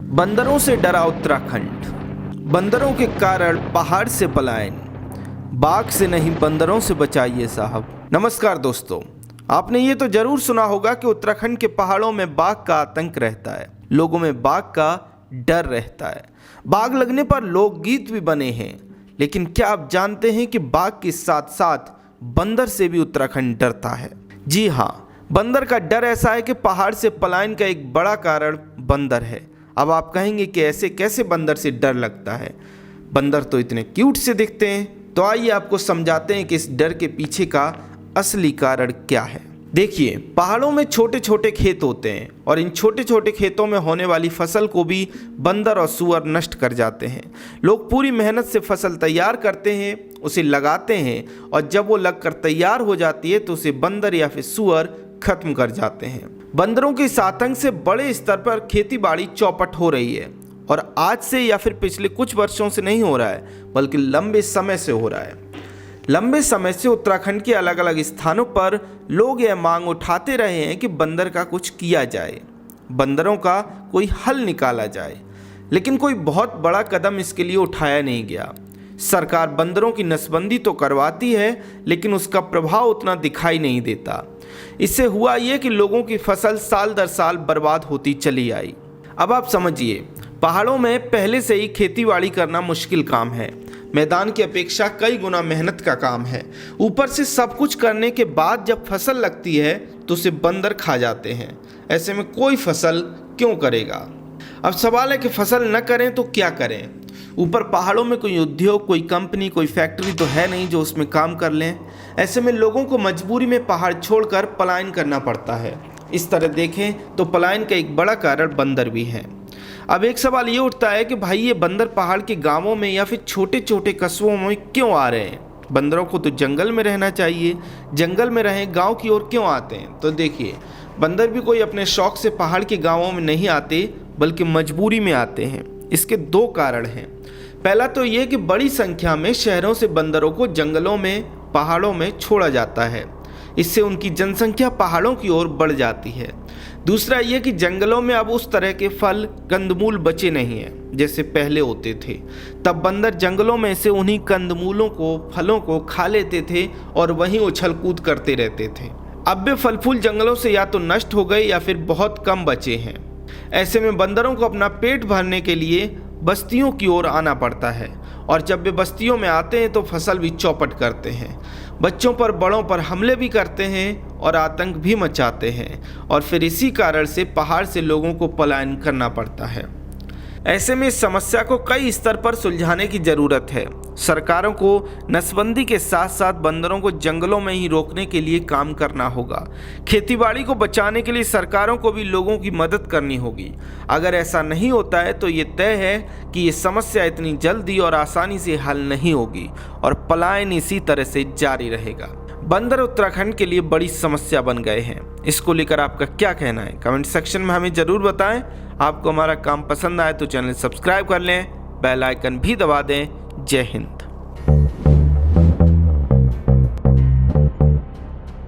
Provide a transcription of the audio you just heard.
बंदरों से डरा उत्तराखंड। बंदरों के कारण पहाड़ से पलायन। बाघ से नहीं बंदरों से बचाइए साहब। नमस्कार दोस्तों, आपने ये तो जरूर सुना होगा कि उत्तराखंड के पहाड़ों में बाघ का आतंक रहता है। लोगों में बाघ का डर रहता है। बाघ लगने पर लोकगीत भी बने हैं। लेकिन क्या आप जानते हैं कि बाघ के साथ साथ बंदर से भी उत्तराखंड डरता है? जी हाँ, बंदर का डर ऐसा है कि पहाड़ से पलायन का एक बड़ा कारण बंदर है। अब आप कहेंगे कि ऐसे कैसे बंदर से डर लगता है? बंदर तो इतने क्यूट से दिखते हैं। तो आइए आपको समझाते हैं कि इस डर के पीछे का असली कारण क्या है। देखिए, पहाड़ों में छोटे छोटे खेत होते हैं और इन छोटे छोटे खेतों में होने वाली फसल को भी बंदर और सूअर नष्ट कर जाते हैं। लोग पूरी मेहनत से फसल तैयार करते हैं, उसे लगाते हैं और जब वो लगकर तैयार हो जाती है तो उसे बंदर या फिर सूअर खत्म कर जाते हैं। बंदरों के इस आतंक से बड़े स्तर पर खेतीबाड़ी चौपट हो रही है और आज से या फिर पिछले कुछ वर्षों से नहीं हो रहा है, बल्कि लंबे समय से हो रहा है। लंबे समय से उत्तराखंड के अलग अलग स्थानों पर लोग यह मांग उठाते रहे हैं कि बंदर का कुछ किया जाए, बंदरों का कोई हल निकाला जाए। लेकिन कोई बहुत बड़ा कदम इसके लिए उठाया नहीं गया। सरकार बंदरों की नसबंदी तो करवाती है, लेकिन उसका प्रभाव उतना दिखाई नहीं देता। इससे हुआ ये कि लोगों की फसल साल दर साल बर्बाद होती चली आई। अब आप समझिए, पहाड़ों में पहले से ही खेतीबाड़ी करना मुश्किल काम है। मैदान की अपेक्षा कई गुना मेहनत का काम है। ऊपर से सब कुछ करने के बाद जब फसल लगती है तो उसे बंदर खा जाते हैं। ऐसे में कोई फसल क्यों करेगा? अब सवाल है कि फसल न करें तो क्या करें? ऊपर पहाड़ों में कोई उद्योग, कोई कंपनी, कोई फैक्ट्री तो है नहीं जो उसमें काम कर लें। ऐसे में लोगों को मजबूरी में पहाड़ छोड़कर पलायन करना पड़ता है। इस तरह देखें तो पलायन का एक बड़ा कारण बंदर भी है। अब एक सवाल ये उठता है कि भाई, ये बंदर पहाड़ के गांवों में या फिर छोटे छोटे कस्बों में क्यों आ रहे हैं? बंदरों को तो जंगल में रहना चाहिए। जंगल में रहें, गांव की ओर क्यों आते हैं? तो देखिए, बंदर भी कोई अपने शौक से पहाड़ के गांवों में नहीं आते, बल्कि मजबूरी में आते हैं। इसके दो कारण हैं। पहला तो ये कि बड़ी संख्या में शहरों से बंदरों को जंगलों में, पहाड़ों में छोड़ा जाता है। इससे उनकी जनसंख्या पहाड़ों की ओर बढ़ जाती है। दूसरा ये कि जंगलों में अब उस तरह के फल, कंदमूल बचे नहीं हैं जैसे पहले होते थे। तब बंदर जंगलों में से उन्हीं कंदमूलों को, फलों को खा लेते थे और वहीं उछल कूद करते रहते थे। अब वे फल फूल जंगलों से या तो नष्ट हो गए या फिर बहुत कम बचे हैं। ऐसे में बंदरों को अपना पेट भरने के लिए बस्तियों की ओर आना पड़ता है और जब वे बस्तियों में आते हैं तो फसल भी चौपट करते हैं। बच्चों पर, बड़ों पर हमले भी करते हैं और आतंक भी मचाते हैं और फिर इसी कारण से पहाड़ से लोगों को पलायन करना पड़ता है। ऐसे में इस समस्या को कई स्तर पर सुलझाने की ज़रूरत है। सरकारों को नसबंदी के साथ साथ बंदरों को जंगलों में ही रोकने के लिए काम करना होगा। खेतीबाड़ी को बचाने के लिए सरकारों को भी लोगों की मदद करनी होगी। अगर ऐसा नहीं होता है तो ये तय है कि ये समस्या इतनी जल्दी और आसानी से हल नहीं होगी और पलायन इसी तरह से जारी रहेगा। बंदर उत्तराखंड के लिए बड़ी समस्या बन गए हैं। इसको लेकर आपका क्या कहना है? कमेंट सेक्शन में हमें ज़रूर बताएं। आपको हमारा काम पसंद आए तो चैनल सब्सक्राइब कर लें, बेल आइकन भी दबा दें। जय हिंद।